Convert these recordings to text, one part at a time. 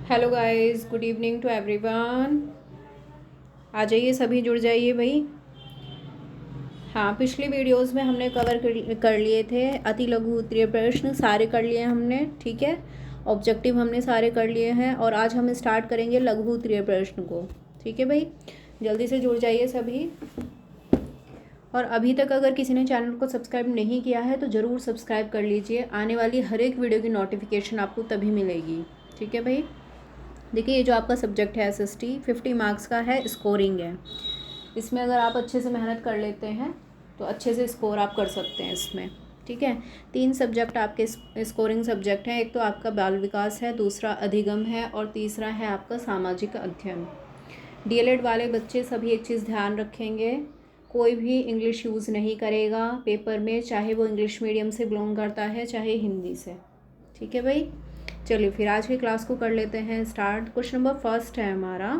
Hello guys, good evening to everyone. आ जाइए, सभी जुड़ जाइए भाई। हाँ, पिछली वीडियोस में हमने कवर कर लिए थे अति लघु उत्तरीय प्रश्न, सारे कर लिए हमने। ठीक है, ऑब्जेक्टिव हमने सारे कर लिए हैं और आज हम स्टार्ट करेंगे लघु उत्तरीय प्रश्न को। ठीक है भाई, जल्दी से जुड़ जाइए सभी। और अभी तक अगर किसी ने चैनल को सब्सक्राइब नहीं किया है तो ज़रूर सब्सक्राइब कर लीजिए। आने वाली हर एक वीडियो की नोटिफिकेशन आपको तभी मिलेगी। ठीक है भाई, देखिए ये जो आपका सब्जेक्ट है SST 50 मार्क्स का है, स्कोरिंग है। इसमें अगर आप अच्छे से मेहनत कर लेते हैं तो अच्छे से स्कोर आप कर सकते हैं इसमें। ठीक है, 3 सब्जेक्ट आपके स्कोरिंग सब्जेक्ट हैं। एक तो आपका बाल विकास है, दूसरा अधिगम है और तीसरा है आपका सामाजिक अध्ययन। DLED वाले बच्चे सभी एक चीज़ ध्यान रखेंगे, कोई भी इंग्लिश यूज़ नहीं करेगा पेपर में, चाहे वो इंग्लिश मीडियम से बिलोंग करता है चाहे हिंदी से। ठीक है भाई, चलिए फिर आज की क्लास को कर लेते हैं स्टार्ट। क्वेश्चन नंबर फर्स्ट है हमारा।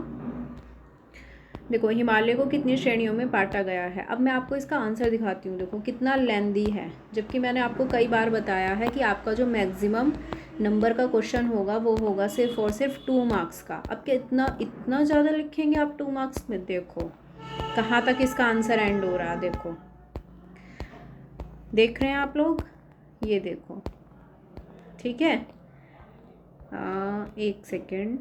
देखो, हिमालय को कितनी श्रेणियों में बांटा गया है। अब मैं आपको इसका आंसर दिखाती हूँ। देखो कितना लेंदी है, जबकि मैंने आपको कई बार बताया है कि आपका जो मैक्सिमम नंबर का क्वेश्चन होगा वो होगा सिर्फ और सिर्फ 2 मार्क्स का। अब क्या इतना ज़्यादा लिखेंगे आप 2 मार्क्स में? देखो कहाँ तक इसका आंसर एंड हो रहा है। देखो, देख रहे हैं आप लोग, ये देखो। ठीक है, एक सेकेंड,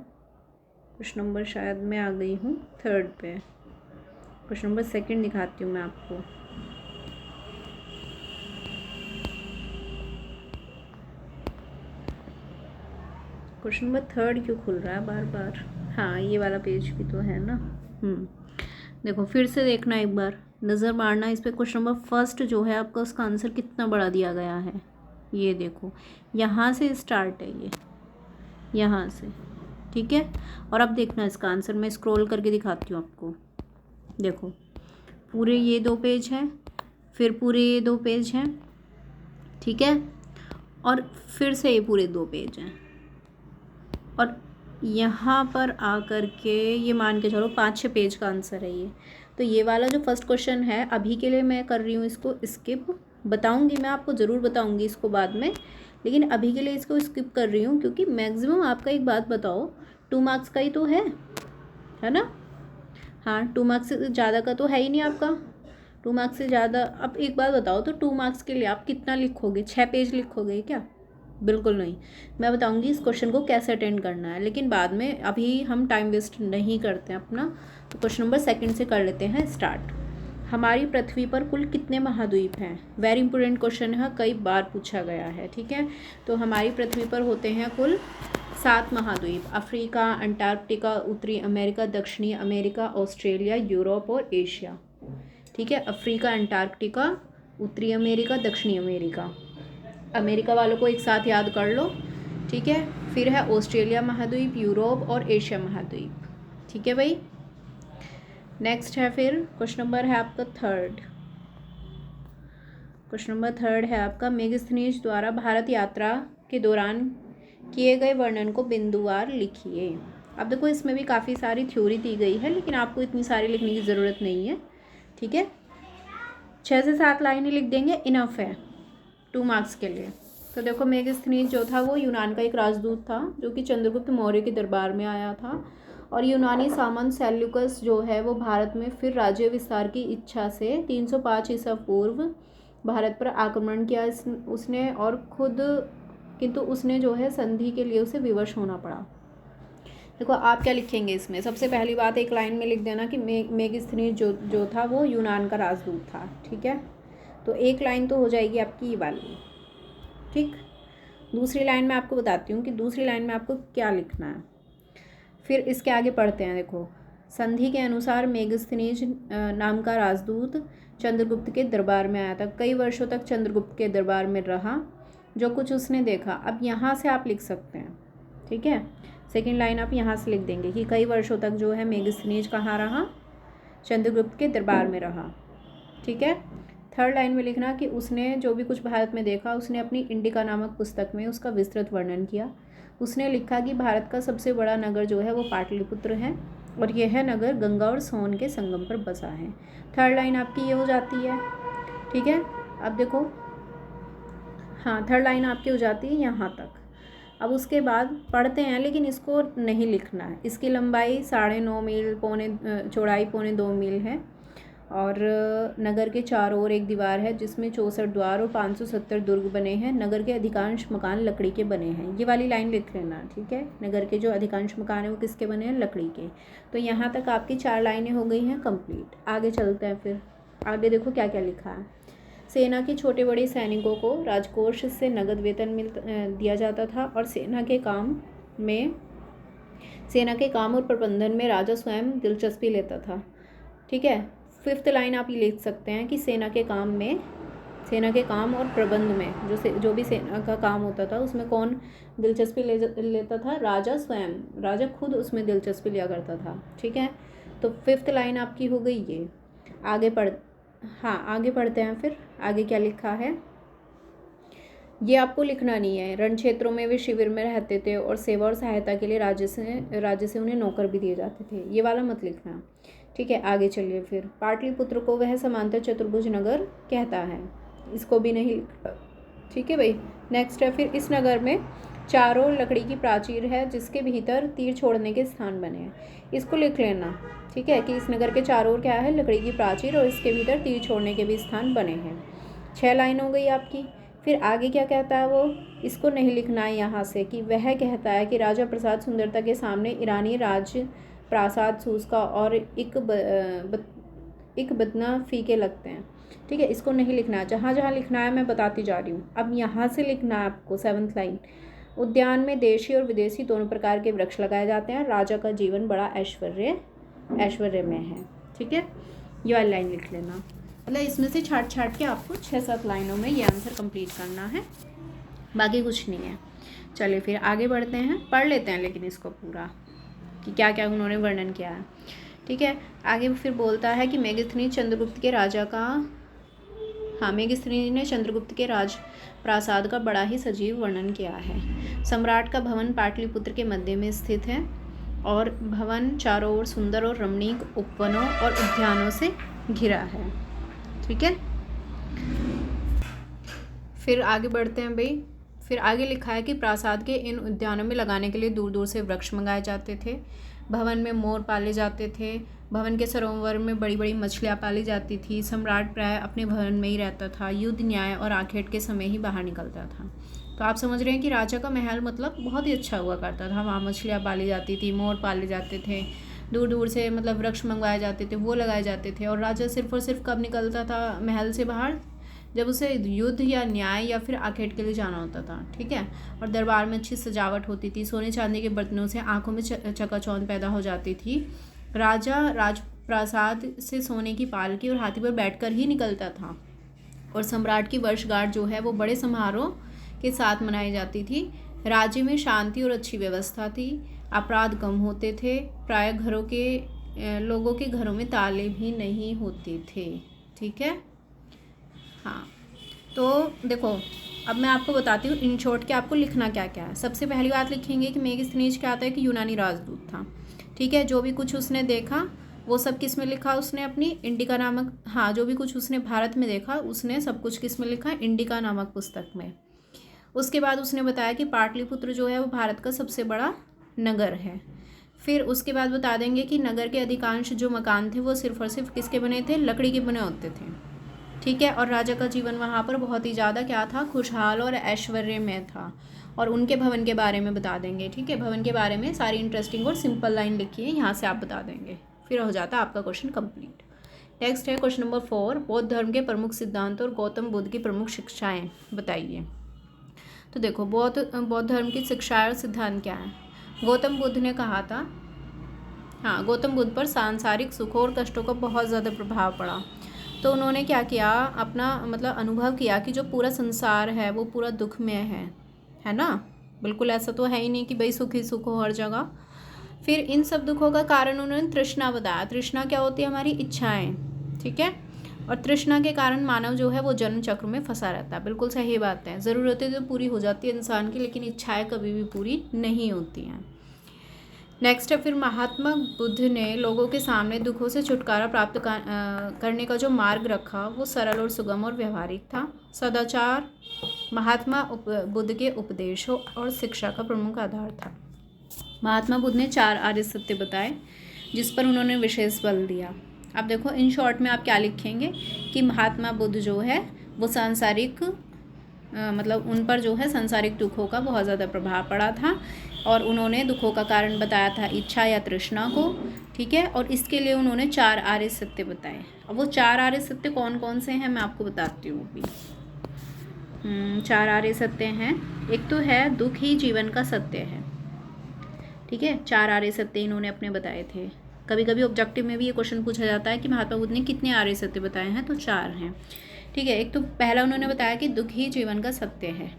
क्वेश्चन नंबर शायद मैं आ गई हूँ थर्ड पे। क्वेश्चन नंबर सेकंड दिखाती हूँ मैं आपको। क्वेश्चन नंबर थर्ड क्यों खुल रहा है बार बार? हाँ, ये वाला पेज भी तो है ना। देखो फिर से देखना, एक बार नज़र मारना इस पर। क्वेश्चन नंबर फर्स्ट जो है आपका, उसका आंसर कितना बड़ा दिया गया है। ये देखो, यहाँ से स्टार्ट है ये, यहाँ से। ठीक है, और अब देखना इसका आंसर, मैं स्क्रॉल करके दिखाती हूँ आपको। देखो पूरे ये 2 पेज हैं, फिर पूरे ये 2 पेज हैं। ठीक है, और फिर से ये पूरे 2 पेज हैं, और यहाँ पर आकर के ये मान के चलो 5-6 पेज का आंसर है ये। तो ये वाला जो फर्स्ट क्वेश्चन है, अभी के लिए मैं कर रही हूँ इसको स्किप। बताऊँगी मैं आपको, ज़रूर बताऊँगी इसको बाद में, लेकिन अभी के लिए इसको स्किप कर रही हूँ क्योंकि मैक्सिमम आपका, एक बात बताओ, 2 मार्क्स का ही तो है ना। हाँ, 2 मार्क्स से ज़्यादा का तो है ही नहीं आपका। 2 मार्क्स से ज़्यादा, अब एक बात बताओ, तो 2 मार्क्स के लिए आप कितना लिखोगे? 6 पेज लिखोगे क्या? बिल्कुल नहीं। मैं बताऊंगी इस क्वेश्चन को कैसे अटेंड करना है, लेकिन बाद में, अभी हम टाइम वेस्ट नहीं करते हैं अपना। तो क्वेश्चन नंबर सेकंड से कर लेते हैं स्टार्ट। हमारी पृथ्वी पर कुल कितने महाद्वीप हैं? वेरी इंपॉर्टेंट क्वेश्चन है, कई बार पूछा गया है। ठीक है, तो हमारी पृथ्वी पर होते हैं कुल 7 महाद्वीप। अफ्रीका, अंटार्कटिका, उत्तरी अमेरिका, दक्षिणी अमेरिका, ऑस्ट्रेलिया, यूरोप और एशिया। ठीक है, अफ्रीका, अंटार्कटिका, उत्तरी अमेरिका, दक्षिणी अमेरिका। अमेरिका वालों को एक साथ याद कर लो। ठीक है, फिर है ऑस्ट्रेलिया महाद्वीप, यूरोप और एशिया महाद्वीप। ठीक है भाई, नेक्स्ट है फिर क्वेश्चन नंबर है आपका थर्ड। क्वेश्चन नंबर थर्ड है आपका, मेगास्थनीज द्वारा भारत यात्रा के दौरान किए गए वर्णन को बिंदुवार लिखिए। अब देखो, इसमें भी काफ़ी सारी थ्योरी दी गई है, लेकिन आपको इतनी सारी लिखने की ज़रूरत नहीं है। ठीक है, 6 से 7 लाइनें लिख देंगे, इनफ है 2 मार्क्स के लिए। तो देखो, मेगास्थनीज जो था वो यूनान का एक राजदूत था, जो कि चंद्रगुप्त मौर्य के दरबार में आया था। और यूनानी सामंत सेल्यूकस जो है वो भारत में फिर राज्य विस्तार की इच्छा से 305 ईसा पूर्व भारत पर आक्रमण किया उसने, और खुद, किंतु उसने जो है संधि के लिए उसे विवश होना पड़ा। देखो आप क्या लिखेंगे इसमें? सबसे पहली बात, एक लाइन में लिख देना कि मेगास्थनीज जो था वो यूनान का राजदूत था। ठीक है, तो एक लाइन तो हो जाएगी आपकी ये वाली। ठीक, दूसरी लाइन में आपको बताती हूँ कि दूसरी लाइन में आपको क्या लिखना है। फिर इसके आगे पढ़ते हैं। देखो, संधि के अनुसार मेगास्थनीज नाम का राजदूत चंद्रगुप्त के दरबार में आया था, कई वर्षों तक चंद्रगुप्त के दरबार में रहा, जो कुछ उसने देखा। अब यहाँ से आप लिख सकते हैं। ठीक है, सेकेंड लाइन आप यहाँ से लिख देंगे कि कई वर्षों तक जो है मेगास्थनीज कहाँ रहा? चंद्रगुप्त के दरबार में रहा। ठीक है, थर्ड लाइन में लिखना कि उसने जो भी कुछ भारत में देखा, उसने अपनी इंडिका नामक पुस्तक में उसका विस्तृत वर्णन किया। उसने लिखा कि भारत का सबसे बड़ा नगर जो है वो पाटलिपुत्र है, और यह नगर गंगा और सोन के संगम पर बसा है। थर्ड लाइन आपकी ये हो जाती है। ठीक है, अब देखो, हाँ, थर्ड लाइन आपकी हो जाती है यहाँ तक। अब उसके बाद पढ़ते हैं, लेकिन इसको नहीं लिखना है। इसकी लंबाई 9.5 मील, चौड़ाई 2.25 मील है। और नगर के चारों ओर एक दीवार है जिसमें 64 द्वार और 570 दुर्ग बने हैं। नगर के अधिकांश मकान लकड़ी के बने हैं। ये वाली लाइन लिख लेना, ठीक है। नगर के जो अधिकांश मकान हैं वो किसके बने हैं? लकड़ी के। तो यहाँ तक आपकी 4 लाइनें हो गई हैं कंप्लीट। आगे चलते हैं, फिर आगे देखो क्या क्या लिखा है। सेना के छोटे बड़े सैनिकों को राजकोष से नगद वेतन दिया जाता था और सेना के काम और प्रबंधन में राजा स्वयं दिलचस्पी लेता था, ठीक है। 5th लाइन आप ये लिख सकते हैं कि सेना के काम और प्रबंध में जो भी सेना का काम होता था उसमें कौन दिलचस्पी लेता था? राजा स्वयं, राजा खुद उसमें दिलचस्पी लिया करता था, ठीक है। तो 5th लाइन आपकी हो गई ये। आगे पढ़ते हैं। फिर आगे क्या लिखा है, ये आपको लिखना नहीं है। रण क्षेत्रों में वे शिविर में रहते थे और सेवा और सहायता के लिए राज्य से उन्हें नौकर भी दिए जाते थे। ये वाला मत लिखना, ठीक है। आगे चलिए, फिर पाटलिपुत्र को वह समांतर चतुर्भुज नगर कहता है, इसको भी नहीं लिखना, ठीक है भाई। नेक्स्ट है, फिर इस नगर में चारों लकड़ी की प्राचीर है जिसके भीतर तीर छोड़ने के स्थान बने हैं। इसको लिख लेना, ठीक है, कि इस नगर के चारों ओर क्या है? लकड़ी की प्राचीर और इसके भीतर तीर छोड़ने के भी स्थान बने हैं। 6 लाइन हो गई आपकी। फिर आगे क्या कहता है वो, इसको नहीं लिखना है यहाँ से, कि वह कहता है कि राजा प्रसाद सुंदरता के सामने ईरानी राज प्रासाद सूसका और एक बदना फीके लगते हैं, ठीक है। इसको नहीं लिखना है। जहाँ जहाँ लिखना है मैं बताती जा रही हूँ। अब यहाँ से लिखना है आपको 7th लाइन। उद्यान में देशी और विदेशी दोनों प्रकार के वृक्ष लगाए जाते हैं। राजा का जीवन बड़ा ऐश्वर्यमय है, ठीक है। ये वाली लाइन लिख लेना। मतलब इसमें से छाट के आपको 6-7 लाइनों में ये आंसर कंप्लीट करना है, बाकी कुछ नहीं है। चलिए फिर आगे बढ़ते हैं, पढ़ लेते हैं लेकिन इसको पूरा कि क्या क्या उन्होंने वर्णन किया है, ठीक है। आगे फिर बोलता है कि मेघस्थनी ने चंद्रगुप्त के राज प्रासाद का बड़ा ही सजीव वर्णन किया है। सम्राट का भवन पाटलिपुत्र के मध्य में स्थित है और भवन चारों ओर सुंदर और रमणीक उपवनों और उद्यानों से घिरा है, ठीक है। फिर आगे बढ़ते हैं भाई। फिर आगे लिखा है कि प्रासाद के इन उद्यानों में लगाने के लिए दूर दूर से वृक्ष मंगाए जाते थे। भवन में मोर पाले जाते थे। भवन के सरोवर में बड़ी बड़ी मछलियाँ पाली जाती थी। सम्राट प्राय अपने भवन में ही रहता था। युद्ध, न्याय और आखेट के समय ही बाहर निकलता था। तो आप समझ रहे हैं कि राजा का महल मतलब बहुत ही अच्छा हुआ करता था। वहाँ मछलियाँ पाली जाती थी, मोर पाले जाते थे, दूर दूर से मतलब वृक्ष मंगवाए जाते थे, वो लगाए जाते थे। और राजा सिर्फ और सिर्फ कब निकलता था महल से बाहर? जब उसे युद्ध या न्याय या फिर आखेट के लिए जाना होता था, ठीक है। और दरबार में अच्छी सजावट होती थी। सोने चांदी के बर्तनों से आंखों में चकाचौंध पैदा हो जाती थी। राजा राजप्रासाद से सोने की पालकी और हाथी पर बैठकर ही निकलता था। और सम्राट की वर्षगांठ जो है वो बड़े समारोह के साथ मनाई जाती थी। राज्य में शांति और अच्छी व्यवस्था थी। अपराध कम होते थे। प्राय लोगों के घरों में ताले भी नहीं होते थे, ठीक है। हाँ, तो देखो अब मैं आपको बताती हूँ इन शॉर्ट के आपको लिखना क्या क्या है। सबसे पहली बात लिखेंगे कि मेगास्थनीज क्या आता है कि यूनानी राजदूत था, ठीक है। जो भी कुछ उसने देखा वो सब किस में लिखा उसने? अपनी इंडिका नामक, हाँ, जो भी कुछ उसने भारत में देखा उसने सब कुछ किस में लिखा? इंडिका नामक पुस्तक में। उसके बाद उसने बताया कि पाटलिपुत्र जो है वो भारत का सबसे बड़ा नगर है। फिर उसके बाद बता देंगे कि नगर के अधिकांश जो मकान थे वो सिर्फ और सिर्फ किसके बने थे? लकड़ी के बने होते थे, ठीक है। और राजा का जीवन वहाँ पर बहुत ही ज़्यादा क्या था? खुशहाल और ऐश्वर्यमय था। और उनके भवन के बारे में बता देंगे, ठीक है। भवन के बारे में सारी इंटरेस्टिंग और सिंपल लाइन लिखी है, यहाँ से आप बता देंगे, फिर हो जाता है आपका क्वेश्चन कंप्लीट। नेक्स्ट है क्वेश्चन नंबर 4, बौद्ध धर्म के प्रमुख सिद्धांत और गौतम बुद्ध की प्रमुख शिक्षाएँ बताइए। तो देखो बौद्ध धर्म की शिक्षाएँ और सिद्धांत क्या है? गौतम बुद्ध ने कहा था, हाँ, गौतम बुद्ध पर सांसारिक सुखों और कष्टों का बहुत ज़्यादा प्रभाव पड़ा। तो उन्होंने क्या किया? अपना मतलब अनुभव किया कि जो पूरा संसार है वो पूरा दुख में है ना। बिल्कुल ऐसा तो है ही नहीं कि भाई सुख ही सुख हो हर जगह। फिर इन सब दुखों का कारण उन्होंने तृष्णा बताया। तृष्णा क्या होती है? हमारी इच्छाएं, ठीक है। और तृष्णा के कारण मानव जो है वो जन्म चक्र में फंसा रहता है। बिल्कुल सही बात है। ज़रूरतें तो पूरी हो जाती है इंसान की, लेकिन इच्छाएं कभी भी पूरी नहीं होती हैं। नेक्स्ट है फिर महात्मा बुद्ध ने लोगों के सामने दुखों से छुटकारा प्राप्त करने का जो मार्ग रखा वो सरल और सुगम और व्यवहारिक था। सदाचार, महात्मा बुद्ध के उपदेशों और शिक्षा का प्रमुख आधार था। महात्मा बुद्ध ने 4 आर्य सत्य बताए जिस पर उन्होंने विशेष बल दिया। अब देखो इन शॉर्ट में आप क्या लिखेंगे कि महात्मा बुद्ध जो है वो सांसारिक मतलब उन पर जो है सांसारिक दुखों का बहुत ज़्यादा प्रभाव पड़ा था और उन्होंने दुखों का कारण बताया था इच्छा या तृष्णा को, ठीक है। और इसके लिए उन्होंने 4 आर्य सत्य बताए। अब वो 4 आर्य सत्य कौन कौन से हैं मैं आपको बताती हूँ अभी। 4 आर्य सत्य हैं। एक तो है दुख ही जीवन का सत्य है, ठीक है। 4 आर्य सत्य इन्होंने अपने बताए थे। कभी कभी ऑब्जेक्टिव में भी ये क्वेश्चन पूछा जाता है कि महात्मा बुद्ध ने कितने आर्य सत्य बताए हैं, तो 4 हैं, ठीक है। एक तो पहला उन्होंने बताया कि दुख ही जीवन का सत्य है।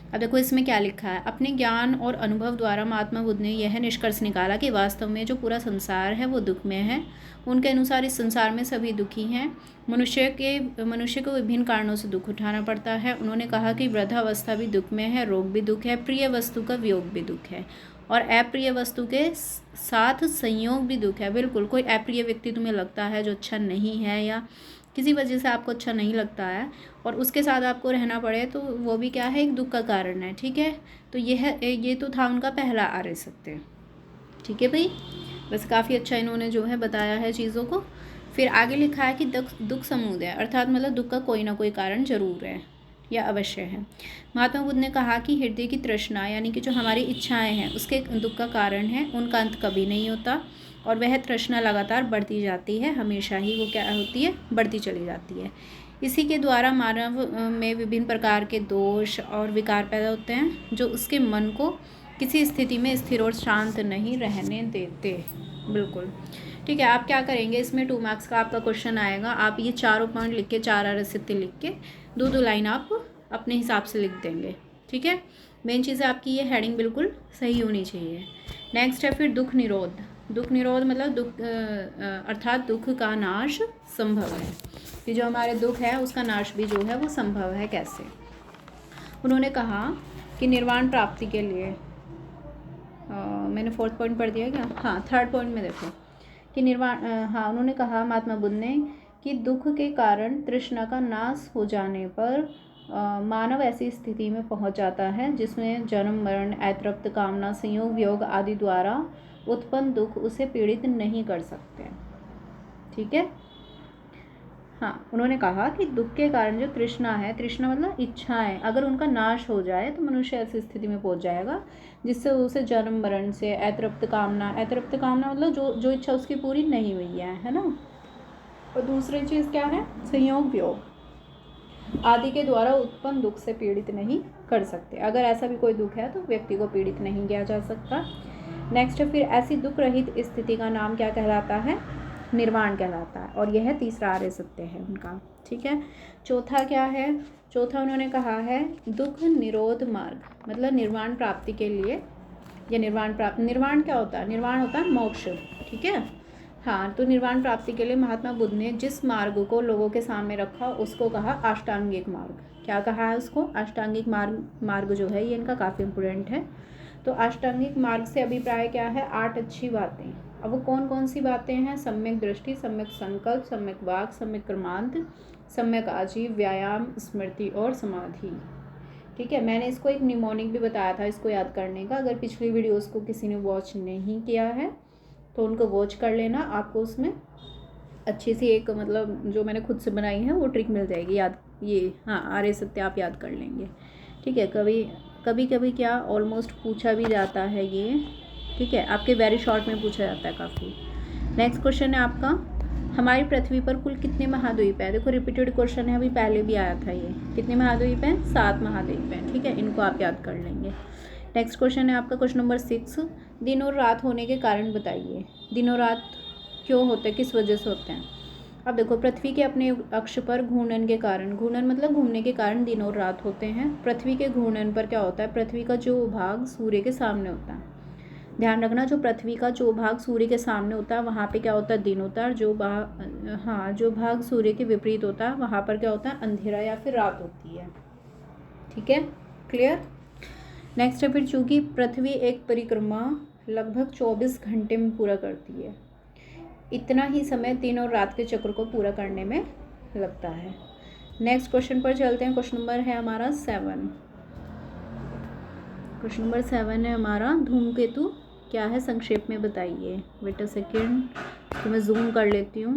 अब देखो इसमें क्या लिखा है, अपने ज्ञान और अनुभव द्वारा महात्मा बुद्ध ने यह निष्कर्ष निकाला कि वास्तव में जो पूरा संसार है वो दुख में है। उनके अनुसार इस संसार में सभी दुखी हैं। मनुष्य को विभिन्न कारणों से दुख उठाना पड़ता है। उन्होंने कहा कि वृद्धावस्था भी दुख में है, रोग भी दुख है, प्रिय वस्तु का वियोग भी दुख है और अप्रिय वस्तु के साथ संयोग भी दुख है। बिल्कुल, कोई अप्रिय व्यक्ति तुम्हें लगता है जो अच्छा नहीं है या किसी वजह से आपको अच्छा नहीं लगता है और उसके साथ आपको रहना पड़े तो वो भी क्या है, एक दुख का कारण है, ठीक है। तो ये तो था उनका पहला आर्य सत्य, ठीक है भाई। बस काफ़ी अच्छा इन्होंने जो है बताया है चीज़ों को। फिर आगे लिखा है कि दुख समुदय अर्थात मतलब दुख का कोई ना कोई कारण जरूर है या अवश्य है। महात्मा बुद्ध ने कहा कि हृदय की तृष्णा यानी कि जो हमारी इच्छाएं हैं उसके दुख का कारण है, उनका अंत कभी नहीं होता और वह तृष्णा लगातार बढ़ती जाती है, हमेशा ही वो क्या होती है, बढ़ती चली जाती है। इसी के द्वारा मानव में विभिन्न प्रकार के दोष और विकार पैदा होते हैं जो उसके मन को किसी स्थिति में स्थिर और शांत नहीं रहने देते। बिल्कुल, ठीक है। आप क्या करेंगे, इसमें 2 मार्क्स का आपका क्वेश्चन आएगा। आप ये चारों पॉइंट लिख के, 4 आर्य सत्य लिख के 2-2 लाइन आप अपने हिसाब से लिख देंगे, ठीक है। मेन चीज़ है आपकी ये हेडिंग बिल्कुल सही होनी चाहिए। नेक्स्ट है फिर दुख निरोध। दुख निरोध मतलब दुख अर्थात दुख का नाश संभव है कि जो हमारे दुख है उसका नाश भी जो है वो संभव है। कैसे? उन्होंने कहा कि निर्वाण प्राप्ति के लिए मैंने 4th पॉइंट पढ़ दिया क्या? हाँ, 3rd पॉइंट में देखो कि निर्वाण हाँ, उन्होंने कहा महात्मा बुद्ध ने कि दुख के कारण तृष्णा का नाश हो जाने पर मानव ऐसी स्थिति में पहुंच जाता है जिसमें जन्म मरण अतृप्त कामना संयोग वियोग आदि द्वारा उत्पन्न दुख उसे पीड़ित नहीं कर सकते, ठीक है। हाँ, उन्होंने कहा कि दुख के कारण जो तृष्णा है, तृष्णा मतलब इच्छाएं, अगर उनका नाश हो जाए तो मनुष्य ऐसी स्थिति में पहुंच जाएगा जिससे उसे जन्म मरण से अतृप्त कामना मतलब जो इच्छा उसकी पूरी नहीं हुई है ना। और दूसरी चीज़ क्या है, संयोग वियोग आदि के द्वारा उत्पन्न दुख से पीड़ित नहीं कर सकते। अगर ऐसा भी कोई दुख है तो व्यक्ति को पीड़ित नहीं किया जा सकता। नेक्स्ट फिर ऐसी दुख रहित स्थिति का नाम क्या कहलाता है, निर्वाण कहलाता है और यह 3रा आर्य सत्य है उनका, ठीक है। चौथा क्या है, चौथा उन्होंने कहा है दुख निरोध मार्ग, मतलब निर्वाण प्राप्ति के लिए या निर्वाण क्या होता है, निर्वाण होता है मोक्ष, ठीक है। हाँ, तो निर्वाण प्राप्ति के लिए महात्मा बुद्ध ने जिस मार्ग को लोगों के सामने रखा उसको कहा अष्टांगिक मार्ग। क्या कहा है उसको, अष्टांगिक मार्ग जो है ये इनका काफ़ी इम्पोर्टेंट है। तो अष्टांगिक मार्ग से अभिप्राय क्या है, 8 अच्छी बातें। अब वो कौन कौन सी बातें हैं, सम्यक दृष्टि, सम्यक संकल्प, सम्यक वाक, सम्यक कर्मांत, सम्यक आजीव, व्यायाम, स्मृति और समाधि, ठीक है। मैंने इसको एक निमोनिक भी बताया था इसको याद करने का। अगर पिछली वीडियोस को किसी ने वॉच नहीं किया है तो उनको वॉच कर लेना, आपको उसमें अच्छी सी एक मतलब जो मैंने खुद से बनाई है वो ट्रिक मिल जाएगी याद। ये हाँ, आर्य सत्य आप याद कर लेंगे, ठीक है। कभी क्या ऑलमोस्ट पूछा भी जाता है ये, ठीक है, आपके वेरी शॉर्ट में पूछा जाता है काफ़ी। नेक्स्ट क्वेश्चन है आपका, हमारी पृथ्वी पर कुल कितने महाद्वीप है। देखो रिपीटेड क्वेश्चन है, अभी पहले भी आया था ये। कितने महाद्वीप हैं, 7 महाद्वीप हैं, ठीक है। इनको आप याद कर लेंगे। नेक्स्ट क्वेश्चन है आपका क्वेश्चन नंबर 6, दिन और रात होने के कारण बताइए। दिन और रात क्यों होते हैं, किस वजह से होते हैं। अब देखो पृथ्वी के अपने अक्ष पर घूर्णन के कारण, घूर्णन मतलब घूमने के कारण दिन और रात होते हैं। पृथ्वी के घूर्णन पर क्या होता है, पृथ्वी का जो भाग सूर्य के सामने होता है, ध्यान रखना, जो पृथ्वी का जो भाग सूर्य के सामने होता है वहाँ पे क्या होता है, दिन होता है। और जो भाग सूर्य के विपरीत होता है वहाँ पर क्या होता है, अंधेरा या फिर रात होती है, ठीक है, क्लियर। नेक्स्ट है फिर, चूँकि पृथ्वी एक परिक्रमा लगभग 24 घंटे में पूरा करती है, इतना ही समय दिन और रात के चक्र को पूरा करने में लगता है। नेक्स्ट क्वेश्चन पर चलते हैं। क्वेश्चन नंबर है हमारा 7। क्वेश्चन नंबर 7 है हमारा, धूमकेतु क्या है संक्षेप में बताइए। वेट अ सेकेंड, तो मैं जूम कर लेती हूँ।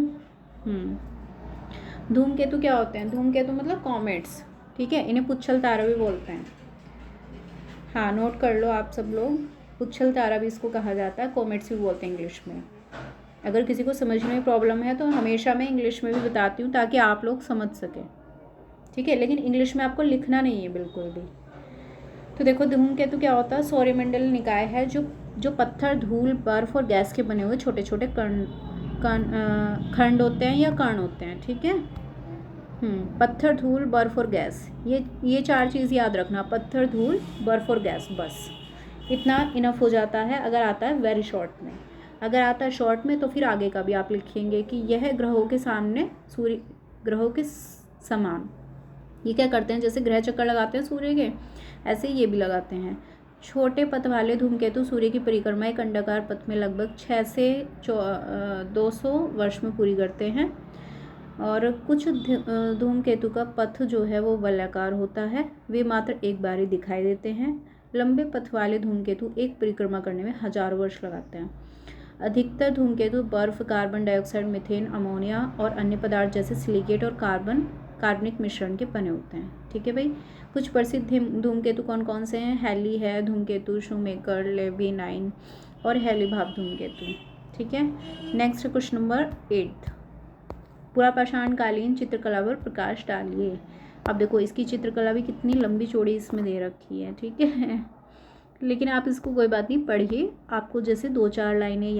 धूमकेतु क्या होते हैं? धूमकेतु मतलब कॉमेट्स, ठीक है। इन्हें पुच्छल तारा भी बोलते हैं। हाँ, नोट कर लो आप सब लोग, पुच्छल तारा भी इसको कहा जाता है, कॉमेट्स भी बोलते हैं इंग्लिश में। अगर किसी को समझने में प्रॉब्लम है तो हमेशा मैं इंग्लिश में भी बताती हूँ ताकि आप लोग समझ सकें, ठीक है। लेकिन इंग्लिश में आपको लिखना नहीं है बिल्कुल भी। तो देखो, धूमकेतु क्या होता है? सौरमंडल निकाय है जो पत्थर, धूल, बर्फ और गैस के बने हुए छोटे छोटे खंड होते हैं या कण होते हैं, ठीक है। पत्थर, धूल, बर्फ और गैस, ये 4 चीज़ याद रखना। पत्थर, धूल, बर्फ और गैस, बस इतना इनफ हो जाता है अगर आता है वेरी शॉर्ट में। अगर आता है शॉर्ट में तो फिर आगे का भी आप लिखेंगे कि यह ग्रहों के सामने सूर्य ग्रहों के समान। ये क्या करते हैं? जैसे ग्रह चक्कर लगाते हैं सूर्य के, ऐसे ये भी लगाते हैं। छोटे पथ वाले धूमकेतु सूर्य की परिक्रमा एक अंडाकार पथ में लगभग 6 से 200 वर्ष में पूरी करते हैं। और कुछ धूमकेतु का पथ जो है वो वलयाकार होता है, वे मात्र एक बार ही दिखाई देते हैं। लंबे पथ वाले धूमकेतु एक परिक्रमा करने में हजारों वर्ष लगाते हैं। अधिकतर धूमकेतु बर्फ, कार्बन डाइऑक्साइड, मीथेन, अमोनिया और अन्य पदार्थ जैसे सिलिकेट और कार्बनिक मिश्रण के बने होते हैं, ठीक है भाई। कुछ प्रसिद्ध धूमकेतु कौन कौन से हैं? हैली है धूमकेतु, शूमेकर, लेवी-9 और हैली-भाप धूमकेतु, ठीक है। नेक्स्ट क्वेश्चन नंबर 8, पुरापाषाण कालीन चित्रकला पर प्रकाश डालिए। अब देखो, इसकी चित्रकला भी कितनी लंबी चौड़ी इसमें दे रखी है, ठीक है। लेकिन आप इसको कोई बात नहीं, पढ़िए। आपको जैसे 2-4 लाइनें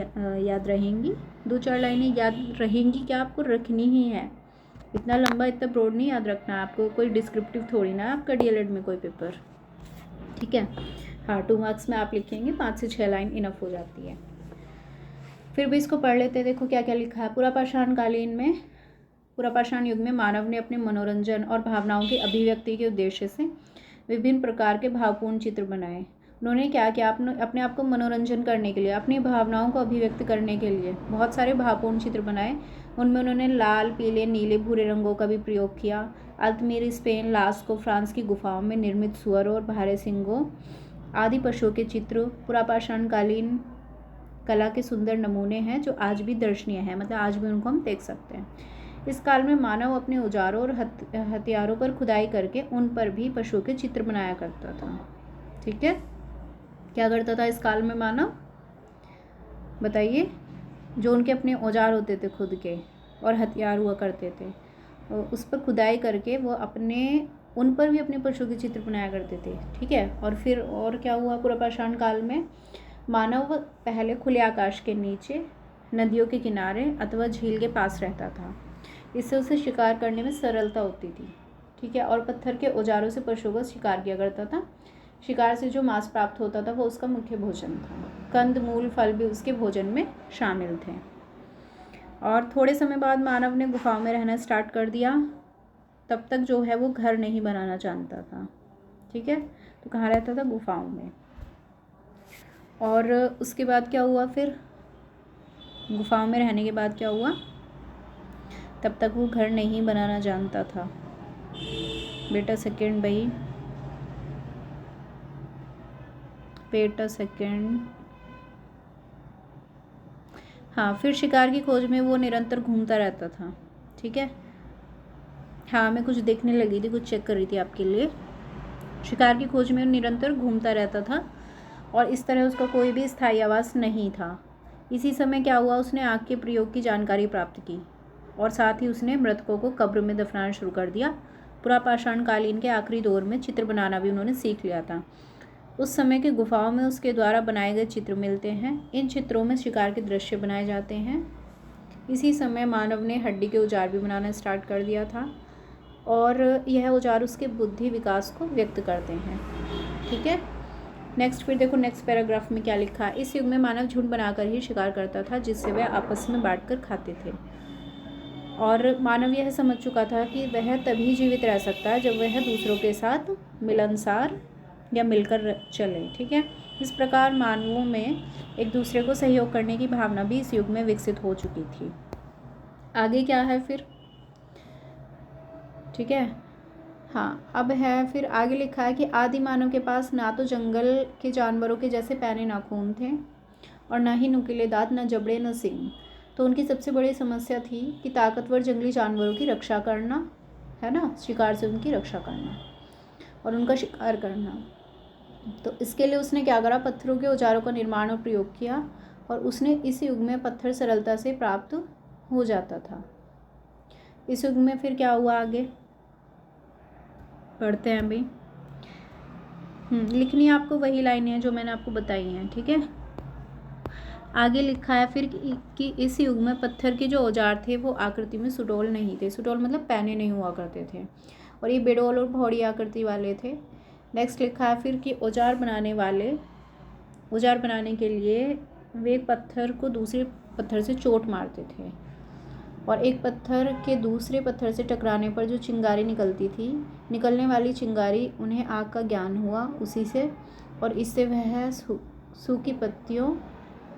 याद रहेंगी, 2-4 लाइनें याद रहेंगी, क्या आपको रखनी ही है। इतना लंबा, इतना ब्रॉड नहीं याद रखना है आपको। कोई डिस्क्रिप्टिव थोड़ी ना आपका डीएलएड में कोई पेपर, ठीक है। हाँ, 2 मार्क्स में आप लिखेंगे, 5 से 6 लाइन इनफ हो जाती है। फिर भी इसको पढ़ लेते हैं। देखो क्या क्या लिखा है। पुरापाषाण कालीन में, पुरापाषाण युग में मानव ने अपने मनोरंजन और भावनाओं की अभिव्यक्ति के उद्देश्य से विभिन्न प्रकार के भावपूर्ण चित्र बनाए। उन्होंने क्या किया? अपने आप को मनोरंजन करने के लिए, अपनी भावनाओं को अभिव्यक्त करने के लिए बहुत सारे भावपूर्ण चित्र बनाए। उनमें उन्होंने लाल, पीले, नीले, भूरे रंगों का भी प्रयोग किया। अल्तमीर, स्पेन, लास्को, फ्रांस की गुफाओं में निर्मित सुअरों और भारे सिंगों आदि पशुओं के चित्र पुरापाषाणकालीन कला के सुंदर नमूने हैं जो आज भी दर्शनीय हैं, मतलब आज भी उनको हम देख सकते हैं। इस काल में मानव अपने औजारों और हथियारों पर खुदाई करके उन पर भी पशुओं के चित्र बनाया करता था, ठीक है। क्या करता था इस काल में मानव? बताइए। जो उनके अपने औजार होते थे खुद के और हथियार हुआ करते थे, उस पर खुदाई करके वो उन पर भी अपने पशुओं के चित्र बनाया करते थे, ठीक है। और फिर और क्या हुआ? पुरापाषाण काल में मानव पहले खुले आकाश के नीचे, नदियों के किनारे अथवा झील के पास रहता था। इससे उसे शिकार करने में सरलता होती थी, ठीक है। और पत्थर के औजारों से पशुओं का शिकार किया करता था। शिकार से जो मांस प्राप्त होता था वो उसका मुख्य भोजन था। कंद, मूल, फल भी उसके भोजन में शामिल थे। और थोड़े समय बाद मानव ने गुफाओं में रहना स्टार्ट कर दिया। तब तक जो है वो घर नहीं बनाना जानता था, ठीक है। तो कहाँ रहता था? गुफाओं में। और उसके बाद क्या हुआ? फिर गुफाओं में रहने के बाद क्या हुआ? तब तक वो घर नहीं बनाना जानता था। बेटा सेकेंड भाई, वेट अ सेकेंड। हाँ, फिर शिकार की खोज में वो निरंतर घूमता रहता था, ठीक है। हाँ, मैं कुछ देखने लगी थी, कुछ चेक कर रही थी आपके लिए। शिकार की खोज में निरंतर घूमता रहता था और इस तरह उसका कोई भी स्थायी आवास नहीं था। इसी समय क्या हुआ? उसने आग के प्रयोग की जानकारी प्राप्त की और साथ ही उसने मृतकों को कब्र में दफनाना शुरू कर दिया। पुरापाषाण कालीन के आखिरी दौर में चित्र बनाना भी उन्होंने सीख लिया था। उस समय की गुफाओं में उसके द्वारा बनाए गए चित्र मिलते हैं। इन चित्रों में शिकार के दृश्य बनाए जाते हैं। इसी समय मानव ने हड्डी के औजार भी बनाना स्टार्ट कर दिया था और यह औजार उसके बुद्धि विकास को व्यक्त करते हैं, ठीक है। नेक्स्ट फिर देखो, नेक्स्ट पैराग्राफ में क्या लिखा है। इस युग में मानव झुंड बनाकर ही शिकार करता था जिससे वह आपस में बांटकर खाते थे। और मानव यह समझ चुका था कि वह तभी जीवित रह सकता है जब वह दूसरों के साथ मिलनसार या मिलकर चले, ठीक है। इस प्रकार मानवों में एक दूसरे को सहयोग करने की भावना भी इस युग में विकसित हो चुकी थी। आगे क्या है फिर? ठीक है। हाँ, अब है फिर आगे लिखा है कि आदि मानव के पास ना तो जंगल के जानवरों के जैसे पैने नाखून थे और ना ही नुकीले दांत, न जबड़े न सींग। तो उनकी सबसे बड़ी समस्या थी कि ताकतवर जंगली जानवरों की रक्षा करना, है ना, शिकार से उनकी रक्षा करना और उनका शिकार करना। तो इसके लिए उसने क्या करा, पत्थरों के औजारों का निर्माण और प्रयोग किया और उसने इस युग में पत्थर सरलता से प्राप्त हो जाता था। इस युग में फिर क्या हुआ आगे पढ़ते हैं अभी। लिखनी आपको वही लाइनें हैं जो मैंने आपको बताई हैं, ठीक है। आगे लिखा है फिर कि इस युग में पत्थर के जो औजार थे वो आकृति में सुडौल नहीं थे। सुडौल मतलब पैने नहीं हुआ करते थे और ये बेडौल और भौड़ी आकृति वाले थे। नेक्स्ट लिखा है फिर कि औजार बनाने के लिए वे एक पत्थर को दूसरे पत्थर से चोट मारते थे और एक पत्थर के दूसरे पत्थर से टकराने पर जो चिंगारी निकलती थी, निकलने वाली चिंगारी उन्हें आग का ज्ञान हुआ उसी से, और इससे वह सूखी पत्तियों,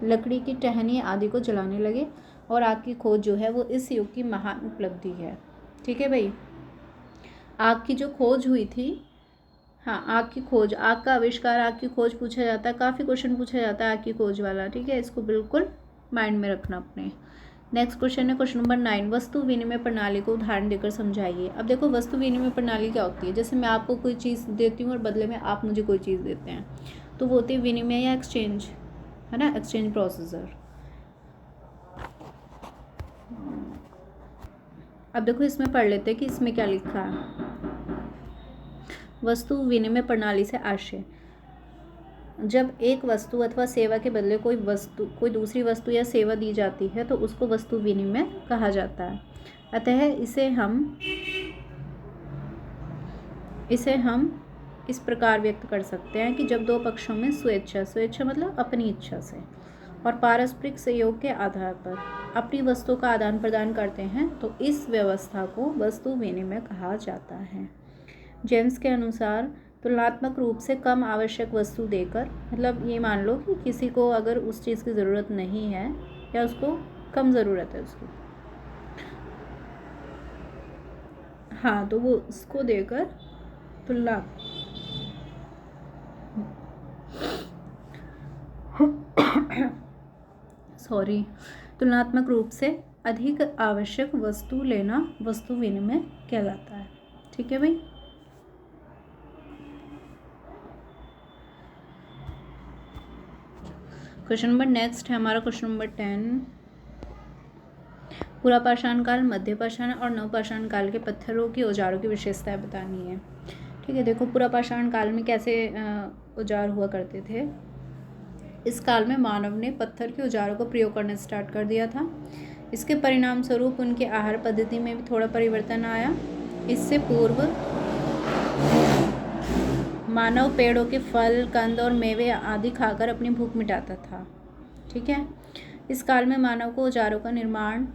लकड़ी की टहनी आदि को जलाने लगे और आग की खोज जो है वो इस युग की महान उपलब्धि है। ठीक है भाई, आग की जो खोज हुई थी, हाँ आग की खोज, आग का आविष्कार, आग की खोज पूछा जाता है, काफ़ी क्वेश्चन पूछा जाता है आग की खोज वाला, ठीक है, इसको बिल्कुल माइंड में रखना अपने। नेक्स्ट क्वेश्चन है क्वेश्चन नंबर 9, वस्तु विनिमय प्रणाली को उदाहरण देकर समझाइए। अब देखो वस्तु विनिमय प्रणाली क्या होती है, जैसे मैं आपको कोई चीज़ देती हूँ और बदले में आप मुझे कोई चीज़ देते हैं, तो वो होती है विनिमय या एक्सचेंज, है ना, एक्सचेंज प्रोसीजर। अब देखो इसमें पढ़ लेते हैं कि इसमें क्या लिखा है। वस्तु विनिमय प्रणाली से आशय, जब एक वस्तु अथवा सेवा के बदले कोई दूसरी वस्तु या सेवा दी जाती है तो उसको वस्तु विनिमय कहा जाता है। अतः इसे हम इस प्रकार व्यक्त कर सकते हैं कि जब दो पक्षों में स्वेच्छा मतलब अपनी इच्छा से और पारस्परिक सहयोग के आधार पर अपनी वस्तु का आदान प्रदान करते हैं तो इस व्यवस्था को वस्तु विनिमय कहा जाता है। जेम्स के अनुसार तुलनात्मक रूप से कम आवश्यक वस्तु देकर, मतलब ये मान लो कि किसी को अगर उस चीज़ की ज़रूरत नहीं है या उसको कम ज़रूरत है उसकी, हाँ, तो वो उसको देकर तुलनात्मक रूप से अधिक आवश्यक वस्तु लेना वस्तु विनिमय कहलाता है। ठीक है भाई। क्वेश्चन नंबर नेक्स्ट है हमारा क्वेश्चन नंबर 10, पुरापाषाण काल, मध्यपाषाण और नवपाषाण काल के पत्थरों की औजारों की विशेषताएं बतानी है। ठीक है, देखो पुरापाषाण काल में कैसे औजार हुआ करते थे। इस काल में मानव ने पत्थर के औजारों को प्रयोग करना स्टार्ट कर दिया था। इसके परिणाम स्वरूप उनके आहार पद्धति में भी थोड़ा परिवर्तन आया। इससे पूर्व मानव पेड़ों के फल, कंद और मेवे आदि खाकर अपनी भूख मिटाता था। ठीक है, इस काल में मानव को औजारों का निर्माण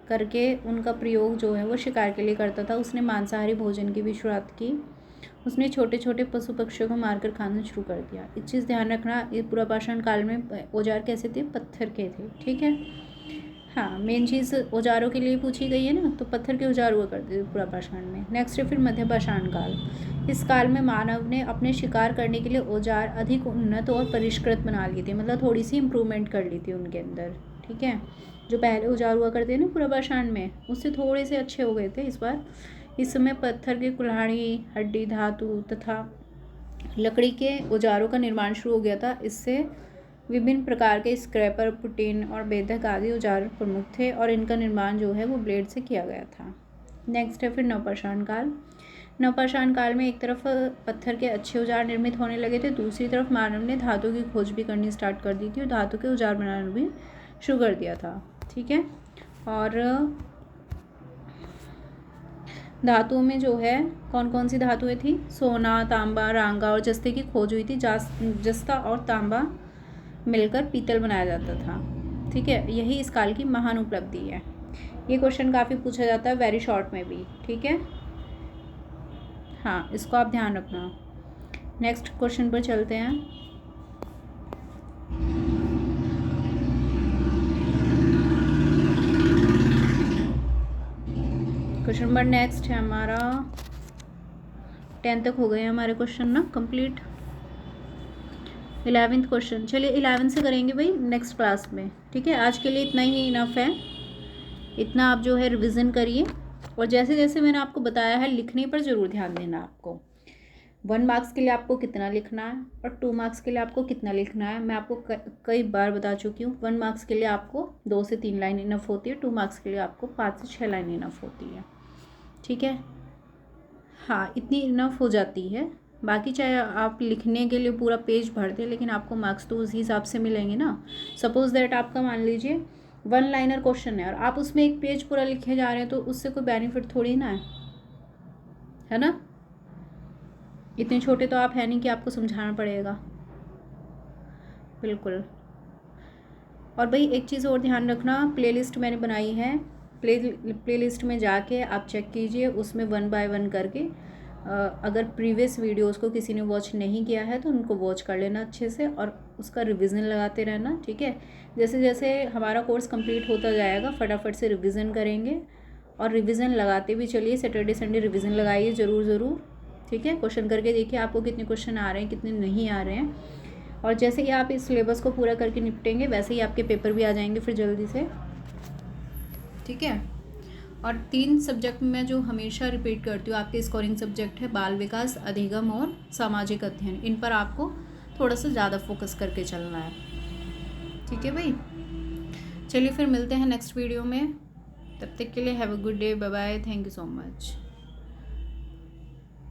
करके उनका प्रयोग जो है वो शिकार के लिए करता था। उसने मांसाहारी भोजन की भी शुरुआत की। उसने छोटे छोटे पशु पक्षियों को मारकर खाना शुरू कर दिया। एक चीज़ ध्यान रखना, ये पुरापाषाण काल में औजार कैसे थे, पत्थर के थे। ठीक है, हाँ, मेन चीज़ औजारों के लिए पूछी गई है ना, तो पत्थर के औजार हुआ करते थे पुरापाषाण में। नेक्स्ट है फिर मध्यपाषाण काल। इस काल में मानव ने अपने शिकार करने के लिए औजार अधिक उन्नत और परिष्कृत बना लिए थे, मतलब थोड़ी सी इम्प्रूवमेंट कर ली थी उनके अंदर। ठीक है, जो पहले औजार हुआ करते थे ना पुरापाषाण में, उससे थोड़े से अच्छे हो गए थे इस बार। इस समय पत्थर के कुल्हाड़ी, हड्डी, धातु तथा लकड़ी के औजारों का निर्माण शुरू हो गया था। इससे विभिन्न प्रकार के स्क्रैपर, पुटीन और बेधक आदि औजार प्रमुख थे और इनका निर्माण जो है वो ब्लेड से किया गया था। नेक्स्ट है फिर नवपाषाण काल। नवपाषाण काल में एक तरफ पत्थर के अच्छे औजार निर्मित होने लगे थे, दूसरी तरफ मानव ने धातु की खोज भी करनी स्टार्ट कर दी थी और धातु के औजार बनाना भी शुरू कर दिया था। ठीक है, और धातुओं में जो है कौन कौन सी धातुएं थी, सोना, तांबा, रांगा और जस्ते की खोज हुई थी। जस्ता और तांबा मिलकर पीतल बनाया जाता था। ठीक है, यही इस काल की महान उपलब्धि है। ये क्वेश्चन काफ़ी पूछा जाता है वेरी शॉर्ट में भी। ठीक है, हाँ, इसको आप ध्यान रखना। नेक्स्ट क्वेश्चन पर चलते हैं। क्वेश्चन नंबर नेक्स्ट है हमारा 10 तक हो गए हैं हमारे क्वेश्चन ना कंप्लीट। 11th क्वेश्चन, चलिए 11 से करेंगे भाई नेक्स्ट क्लास में, ठीक है। आज के लिए इतना ही इनफ है, इतना आप जो है रिवीजन करिए। और जैसे जैसे मैंने आपको बताया है लिखने पर ज़रूर ध्यान देना आपको। 1 मार्क्स के लिए आपको कितना लिखना है और 2 मार्क्स के लिए आपको कितना लिखना है, मैं आपको कई बार बता चुकी हूँ। 1 मार्क्स के लिए आपको 2 से 3 लाइन इनफ होती है, 2 मार्क्स के लिए आपको 5 से 6 लाइन इनफ होती है, ठीक है। हाँ, इतनी इनफ हो जाती है। बाकी चाहे आप लिखने के लिए पूरा पेज भर दें, लेकिन आपको मार्क्स तो उसी हिसाब से मिलेंगे ना। सपोज़ दैट आपका मान लीजिए 1 लाइनर क्वेश्चन है और आप उसमें एक पेज पूरा लिखे जा रहे हैं, तो उससे कोई बेनिफिट थोड़ी ना है ना। इतने छोटे तो आप है नहीं कि आपको समझाना पड़ेगा, बिल्कुल। और भाई एक चीज़ और ध्यान रखना, प्लेलिस्ट मैंने बनाई है, प्लेलिस्ट में जाके आप चेक कीजिए, उसमें 1 बाय 1 करके अगर प्रीवियस वीडियोस को किसी ने वॉच नहीं किया है तो उनको वॉच कर लेना अच्छे से और उसका रिवीजन लगाते रहना, ठीक है। जैसे जैसे हमारा कोर्स कंप्लीट होता जाएगा फटाफट से रिवीजन करेंगे और रिवीजन लगाते भी चलिए। सैटरडे संडे रिवीजन लगाइए ज़रूर, ठीक है। क्वेश्चन करके देखिए आपको कितने क्वेश्चन आ रहे हैं, कितने नहीं आ रहे हैं। और जैसे ही आप इस सिलेबस को पूरा करके निपटेंगे वैसे ही आपके पेपर भी आ जाएंगे फिर जल्दी से, ठीक है। और 3 सब्जेक्ट में जो हमेशा रिपीट करती हूँ, आपके स्कोरिंग सब्जेक्ट है बाल विकास, अधिगम और सामाजिक अध्ययन। इन पर आपको थोड़ा सा ज़्यादा फोकस करके चलना है, ठीक है भाई। चलिए फिर मिलते हैं नेक्स्ट वीडियो में, तब तक के लिए have a good day, bye bye, thank you so much.